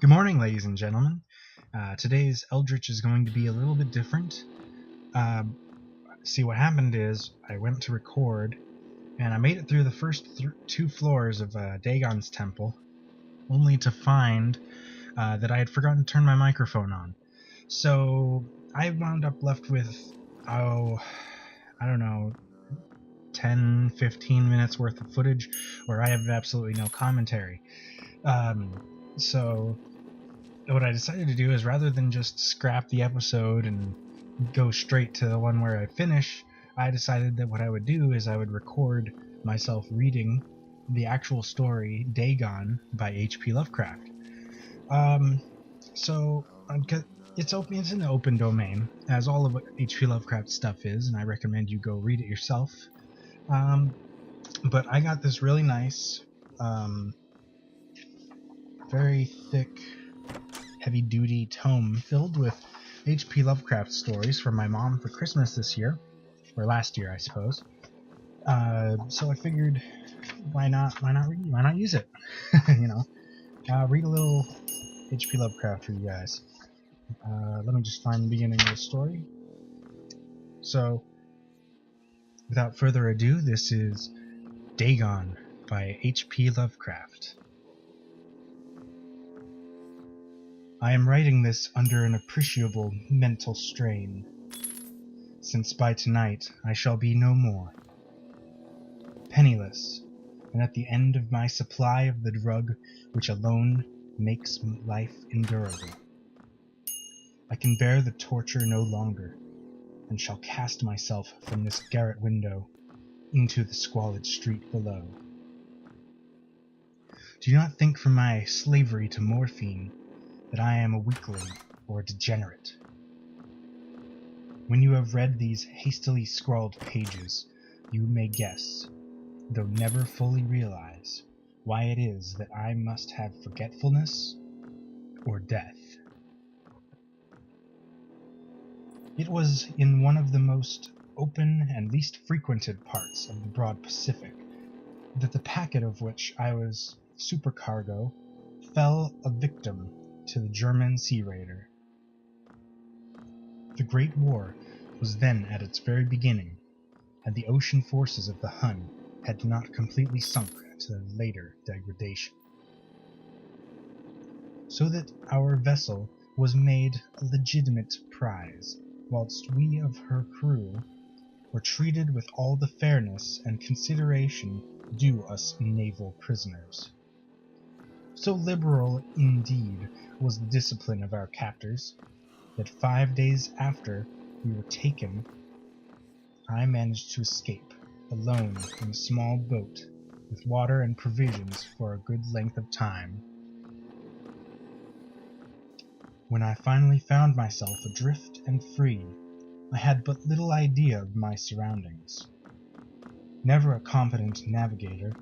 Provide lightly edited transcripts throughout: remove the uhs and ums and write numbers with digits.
Good morning, ladies and gentlemen. Today's Eldritch is going to be a little bit different. See, what happened is I went to record, and I made it through the first two floors of Dagon's temple, only to find that I had forgotten to turn my microphone on. So I wound up left with, I don't know, 10-15 minutes worth of footage where I have absolutely no commentary. So what I decided to do is, rather than just scrap the episode and go straight to the one where I finish, I decided that what I would do is I would record myself reading the actual story Dagon by H.P. Lovecraft. So it's in the open domain, as all of H.P. Lovecraft stuff is, and I recommend you go read it yourself. But I got this really nice, very thick, heavy-duty tome filled with H.P. Lovecraft stories from my mom for Christmas this year, or last year, I suppose. So I figured, why not use it? Read a little H.P. Lovecraft for you guys. Let me just find the beginning of the story. So, without further ado, this is Dagon by H.P. Lovecraft. I am writing this under an appreciable mental strain, since by tonight I shall be no more. Penniless, and at the end of my supply of the drug which alone makes life endurable. I can bear the torture no longer, and shall cast myself from this garret window into the squalid street below. Do not think from my slavery to morphine that I am a weakling or a degenerate. When you have read these hastily scrawled pages, you may guess, though never fully realize, why it is that I must have forgetfulness or death. It was in one of the most open and least frequented parts of the broad Pacific that the packet of which I was supercargo fell a victim to the German sea raider. The Great War was then at its very beginning, and the ocean forces of the Hun had not completely sunk to their later degradation. So that our vessel was made a legitimate prize, whilst we of her crew were treated with all the fairness and consideration due us naval prisoners. So liberal, indeed, was the discipline of our captors, that 5 days after we were taken, I managed to escape, alone in a small boat, with water and provisions for a good length of time. When I finally found myself adrift and free, I had but little idea of my surroundings. Never a competent navigator,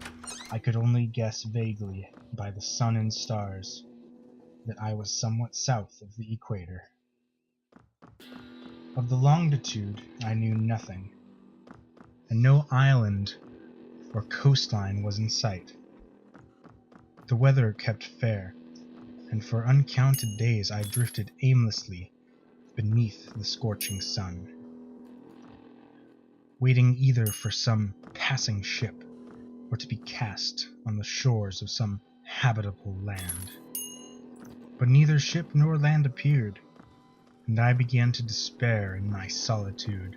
I could only guess vaguely by the sun and stars that I was somewhat south of the equator. Of the longitude I knew nothing, and no island or coastline was in sight. The weather kept fair, and for uncounted days I drifted aimlessly beneath the scorching sun, waiting either for some passing ship or to be cast on the shores of some habitable land. But neither ship nor land appeared, and I began to despair in my solitude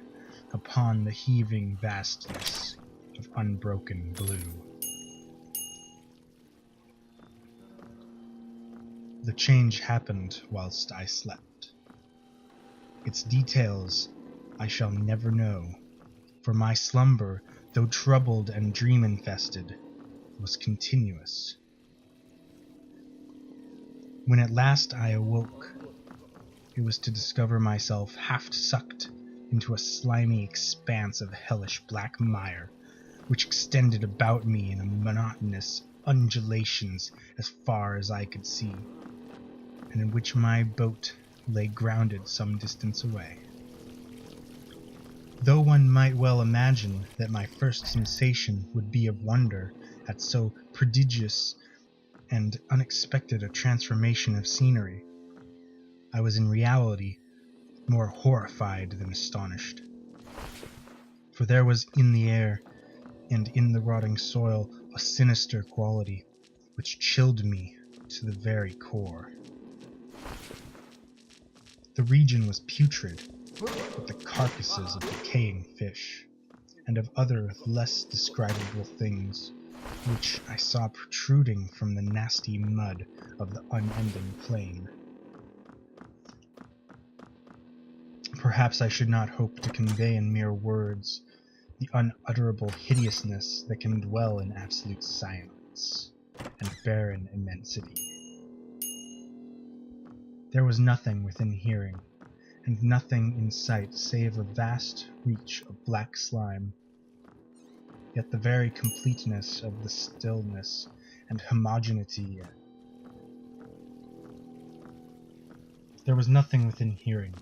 upon the heaving vastness of unbroken blue. The change happened whilst I slept. Its details I shall never know, for my slumber, though troubled and dream-infested, was continuous. When at last I awoke, it was to discover myself half-sucked into a slimy expanse of hellish black mire, which extended about me in a monotonous undulations as far as I could see, and in which my boat lay grounded some distance away. Though one might well imagine that my first sensation would be of wonder at so prodigious and unexpected a transformation of scenery. I was in reality more horrified than astonished. For there was in the air and in the rotting soil a sinister quality which chilled me to the very core. The region was putrid, with the carcasses of decaying fish, and of other less describable things, which I saw protruding from the nasty mud of the unending plain. Perhaps I should not hope to convey in mere words the unutterable hideousness that can dwell in absolute silence and barren immensity. There was nothing within hearing, and nothing in sight save a vast reach of black slime. Yet the very completeness of the stillness and homogeneity. There was nothing within hearing,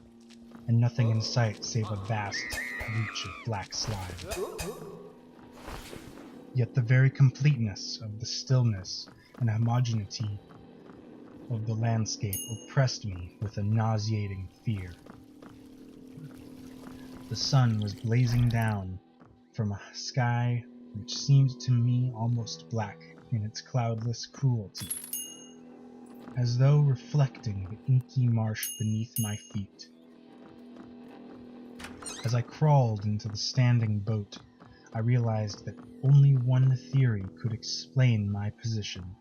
and nothing in sight save a vast reach of black slime. Yet the very completeness of the stillness and homogeneity of the landscape oppressed me with a nauseating fear. The sun was blazing down from a sky which seemed to me almost black in its cloudless cruelty, as though reflecting the inky marsh beneath my feet. As I crawled into the standing boat, I realized that only one theory could explain my position.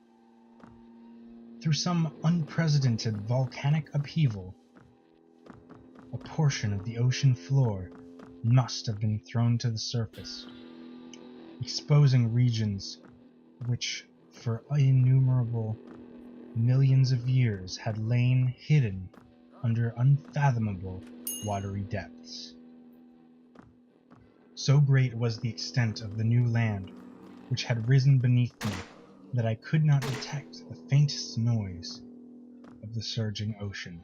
Through some unprecedented volcanic upheaval, a portion of the ocean floor must have been thrown to the surface, exposing regions which for innumerable millions of years had lain hidden under unfathomable watery depths. So great was the extent of the new land which had risen beneath me that I could not detect the faintest noise of the surging ocean,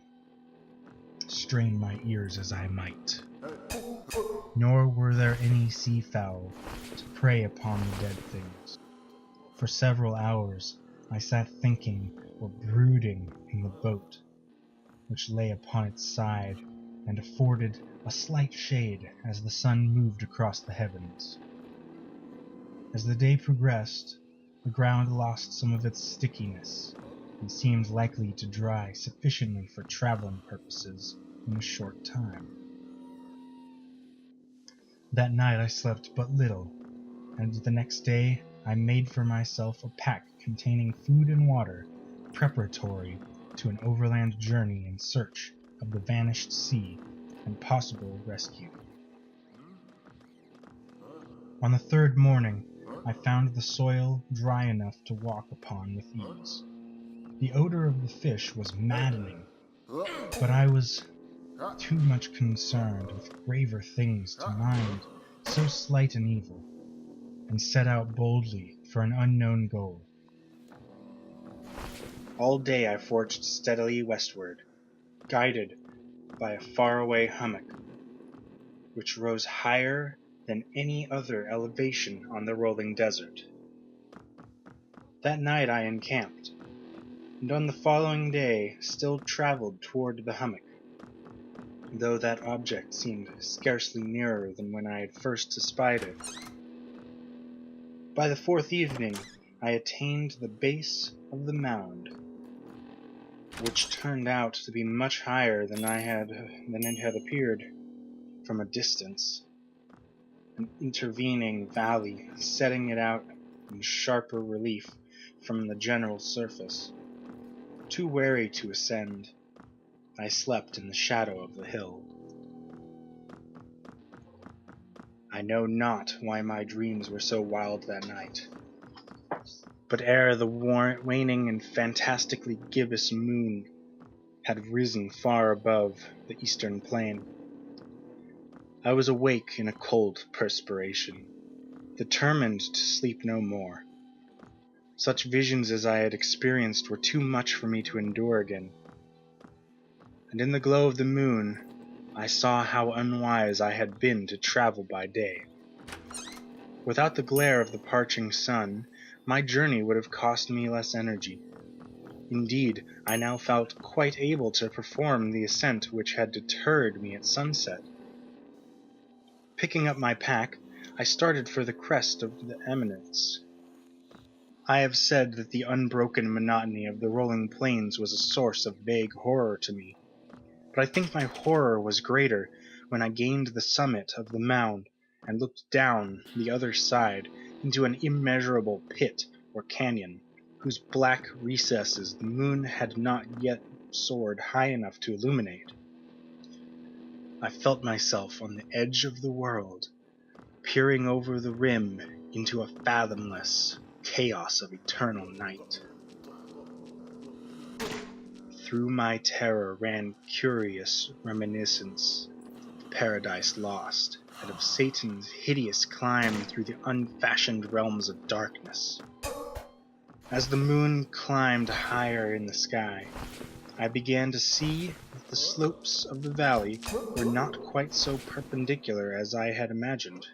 strain my ears as I might. Nor were there any seafowl to prey upon the dead things. For several hours I sat thinking or brooding in the boat, which lay upon its side and afforded a slight shade as the sun moved across the heavens. As the day progressed, the ground lost some of its stickiness and seemed likely to dry sufficiently for traveling purposes in a short time. That night I slept but little, and the next day I made for myself a pack containing food and water, preparatory to an overland journey in search of the vanished sea and possible rescue. On the third morning, I found the soil dry enough to walk upon with ease. The odor of the fish was maddening, but I was too much concerned with graver things to mind so slight an evil, and set out boldly for an unknown goal. All day I forged steadily westward, guided by a faraway hummock, which rose higher than any other elevation on the rolling desert. That night I encamped, and on the following day still traveled toward the hummock, though that object seemed scarcely nearer than when I had first espied it. By the fourth evening I attained the base of the mound, which turned out to be much higher than it had appeared from a distance, an intervening valley setting it out in sharper relief from the general surface. Too weary to ascend, I slept in the shadow of the hill. I know not why my dreams were so wild that night, but ere the waning and fantastically gibbous moon had risen far above the eastern plain, I was awake in a cold perspiration, determined to sleep no more. Such visions as I had experienced were too much for me to endure again, and in the glow of the moon I saw how unwise I had been to travel by day. Without the glare of the parching sun, my journey would have cost me less energy, Indeed, I now felt quite able to perform the ascent which had deterred me at sunset. Picking up my pack, I started for the crest of the eminence. I have said that the unbroken monotony of the rolling plains was a source of vague horror to me, but I think my horror was greater when I gained the summit of the mound and looked down the other side into an immeasurable pit or canyon, whose black recesses the moon had not yet soared high enough to illuminate. I felt myself on the edge of the world, peering over the rim into a fathomless chaos of eternal night. Through my terror ran curious reminiscence of Paradise Lost, and of Satan's hideous climb through the unfashioned realms of darkness. As the moon climbed higher in the sky, I began to see that the slopes of the valley were not quite so perpendicular as I had imagined.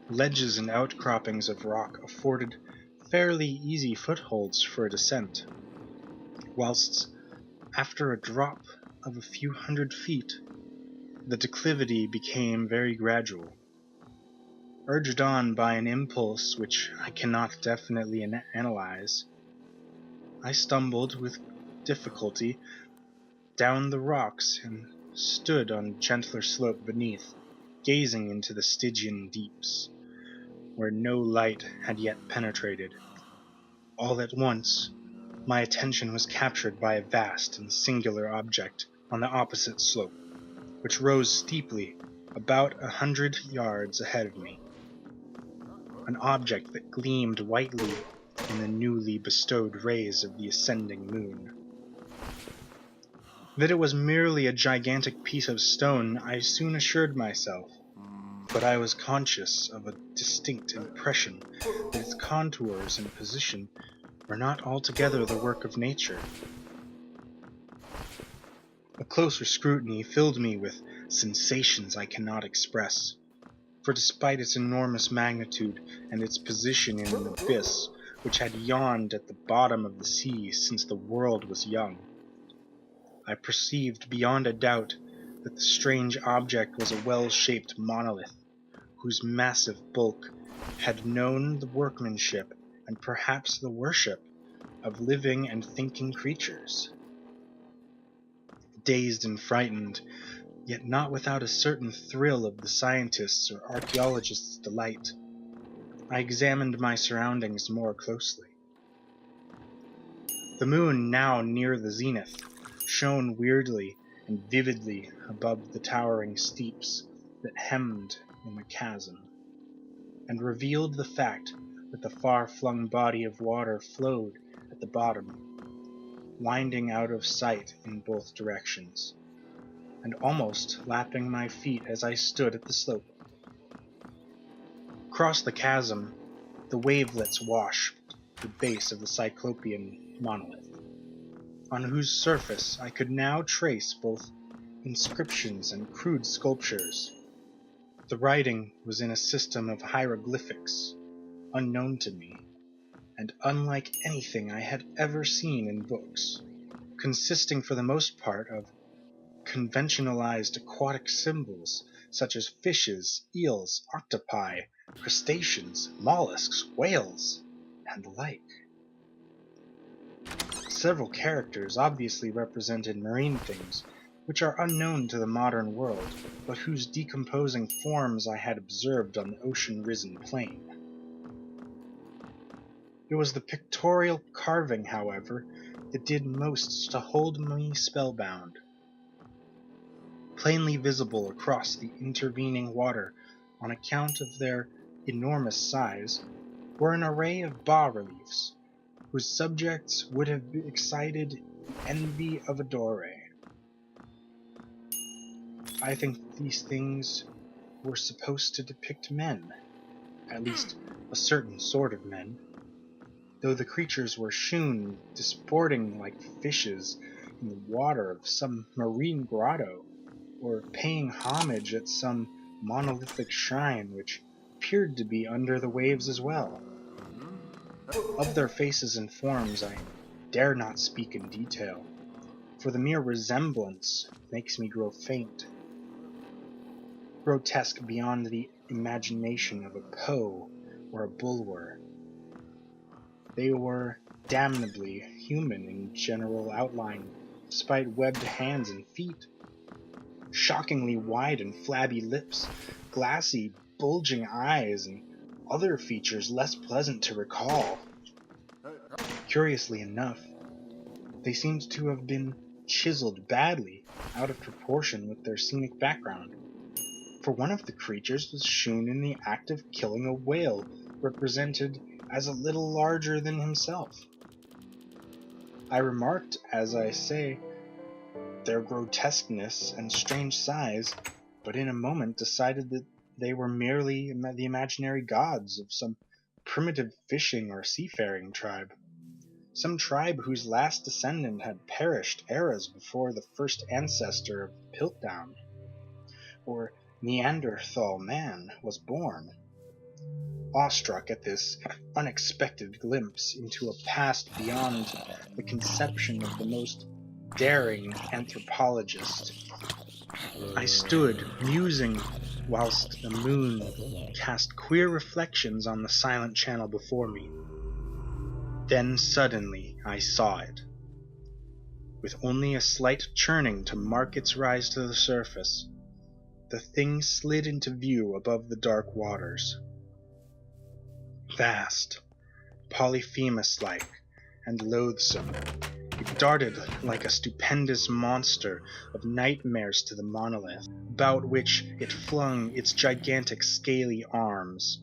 Ledges and outcroppings of rock afforded fairly easy footholds for a descent, whilst after a drop of a few hundred feet, the declivity became very gradual. Urged on by an impulse which I cannot definitely analyze, I stumbled with difficulty down the rocks and stood on a gentler slope beneath, gazing into the Stygian deeps, where no light had yet penetrated. All at once, my attention was captured by a vast and singular object on the opposite slope, which rose steeply about 100 yards ahead of me. An object that gleamed whitely in the newly bestowed rays of the ascending moon. That it was merely a gigantic piece of stone I soon assured myself, but I was conscious of a distinct impression that its contours and position were not altogether the work of nature. A closer scrutiny filled me with sensations I cannot express, for despite its enormous magnitude and its position in an abyss which had yawned at the bottom of the sea since the world was young, I perceived beyond a doubt that the strange object was a well-shaped monolith, whose massive bulk had known the workmanship and perhaps the worship of living and thinking creatures. Dazed and frightened, yet not without a certain thrill of the scientist's or archaeologist's delight, I examined my surroundings more closely. The moon, now near the zenith, shone weirdly and vividly above the towering steeps that hemmed in the chasm, and revealed the fact that the far-flung body of water flowed at the bottom, winding out of sight in both directions, and almost lapping my feet as I stood at the slope. Across the chasm, the wavelets washed the base of the Cyclopean monolith, on whose surface I could now trace both inscriptions and crude sculptures. The writing was in a system of hieroglyphics, unknown to me, and unlike anything I had ever seen in books, consisting for the most part of conventionalized aquatic symbols such as fishes, eels, octopi, crustaceans, mollusks, whales, and the like. Several characters obviously represented marine things, which are unknown to the modern world, but whose decomposing forms I had observed on the ocean-risen plain. It was the pictorial carving, however, that did most to hold me spellbound. Plainly visible across the intervening water, on account of their enormous size, were an array of bas-reliefs, whose subjects would have excited the envy of a Dore. I think these things were supposed to depict men, at least a certain sort of men, though the creatures were shewn disporting like fishes in the water of some marine grotto, or paying homage at some monolithic shrine which appeared to be under the waves as well. Of their faces and forms I dare not speak in detail, for the mere resemblance makes me grow faint. Grotesque beyond the imagination of a Poe or a Bulwer. They were damnably human in general outline, despite webbed hands and feet. Shockingly wide and flabby lips, glassy, bulging eyes, and other features less pleasant to recall. Curiously enough, they seemed to have been chiseled badly, out of proportion with their scenic background, for one of the creatures was shewn in the act of killing a whale, represented as a little larger than himself. I remarked, as I say, their grotesqueness and strange size, but in a moment decided that they were merely the imaginary gods of some primitive fishing or seafaring tribe. Some tribe whose last descendant had perished eras before the first ancestor of Piltdown, or Neanderthal man, was born. Awestruck at this unexpected glimpse into a past beyond the conception of the most daring anthropologist, I stood musing whilst the moon cast queer reflections on the silent channel before me. Then suddenly I saw it. With only a slight churning to mark its rise to the surface, the thing slid into view above the dark waters. Vast, Polyphemus-like, and loathsome, it darted like a stupendous monster of nightmares to the monolith, about which it flung its gigantic scaly arms,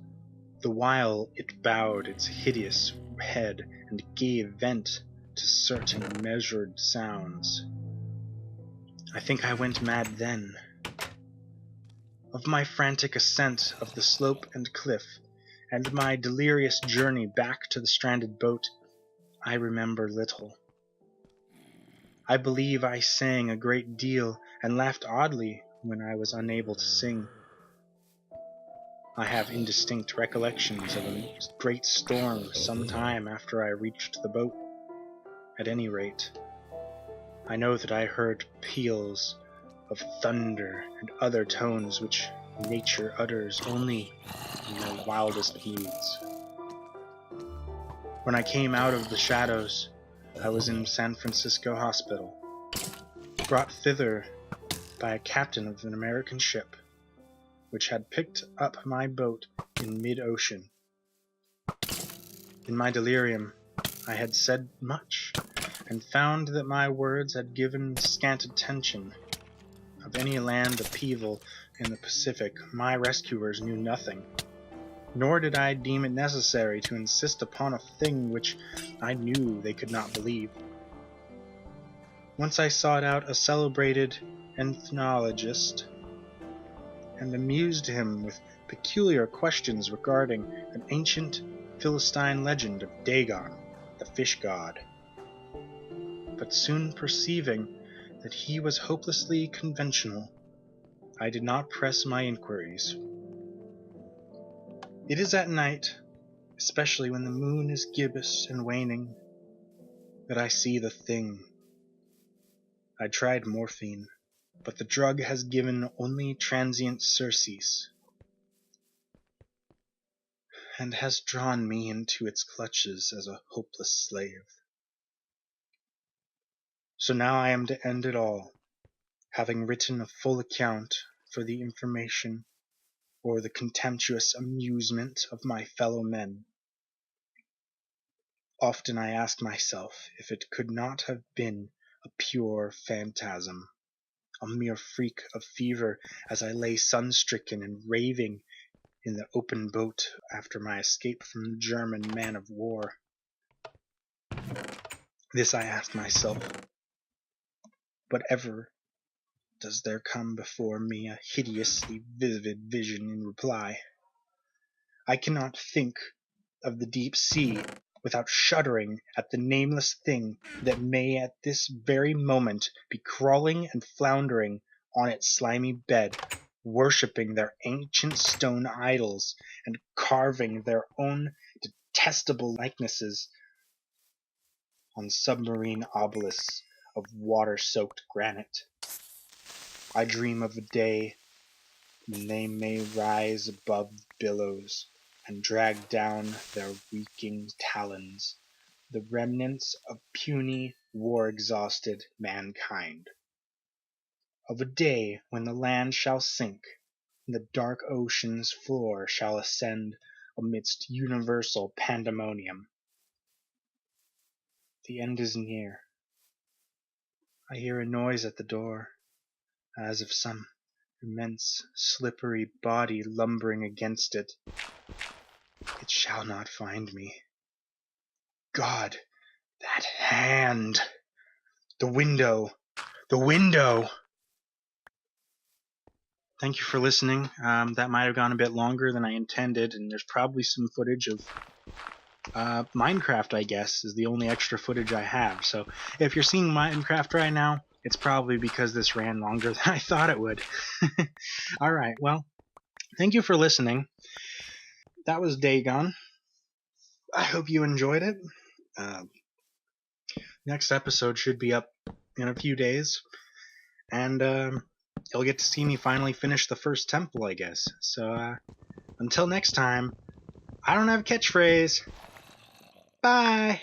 the while it bowed its hideous head and gave vent to certain measured sounds. I think I went mad then. Of my frantic ascent of the slope and cliff, and my delirious journey back to the stranded boat, I remember little. I believe I sang a great deal and laughed oddly when I was unable to sing. I have indistinct recollections of a great storm some time after I reached the boat. At any rate, I know that I heard peals of thunder and other tones which nature utters only in their wildest moods. When I came out of the shadows, I was in San Francisco Hospital, brought thither by a captain of an American ship, which had picked up my boat in mid-ocean. In my delirium, I had said much, and found that my words had given scant attention. Of any land upheaval in the Pacific, my rescuers knew nothing, nor did I deem it necessary to insist upon a thing which I knew they could not believe. Once I sought out a celebrated ethnologist, and amused him with peculiar questions regarding an ancient Philistine legend of Dagon, the fish god. But soon perceiving that he was hopelessly conventional, I did not press my inquiries. It is at night, especially when the moon is gibbous and waning, that I see the thing. I tried morphine, but the drug has given only transient surcease, and has drawn me into its clutches as a hopeless slave. So now I am to end it all, having written a full account for the information or the contemptuous amusement of my fellow men. Often I ask myself if it could not have been a pure phantasm, a mere freak of fever, as I lay sun-stricken and raving in the open boat after my escape from the German man-of-war. This I ask myself, but ever does there come before me a hideously vivid vision in reply. I cannot think of the deep sea without shuddering at the nameless thing that may at this very moment be crawling and floundering on its slimy bed, worshipping their ancient stone idols and carving their own detestable likenesses on submarine obelisks of water-soaked granite. I dream of a day when they may rise above the billows and drag down their reeking talons the remnants of puny, war-exhausted mankind. Of a day when the land shall sink, and the dark ocean's floor shall ascend amidst universal pandemonium. The end is near. I hear a noise at the door, as of some immense, slippery body lumbering against it. It shall not find me. God, that hand! The window! The window! Thank you for listening. That might have gone a bit longer than I intended, and there's probably some footage of Minecraft, I guess, is the only extra footage I have. So if you're seeing Minecraft right now, it's probably because this ran longer than I thought it would. Alright, well, thank you for listening. That was Dagon. I hope you enjoyed it. Next episode should be up in a few days, and you'll get to see me finally finish the first temple, I guess. So until next time, I don't have a catchphrase. Bye!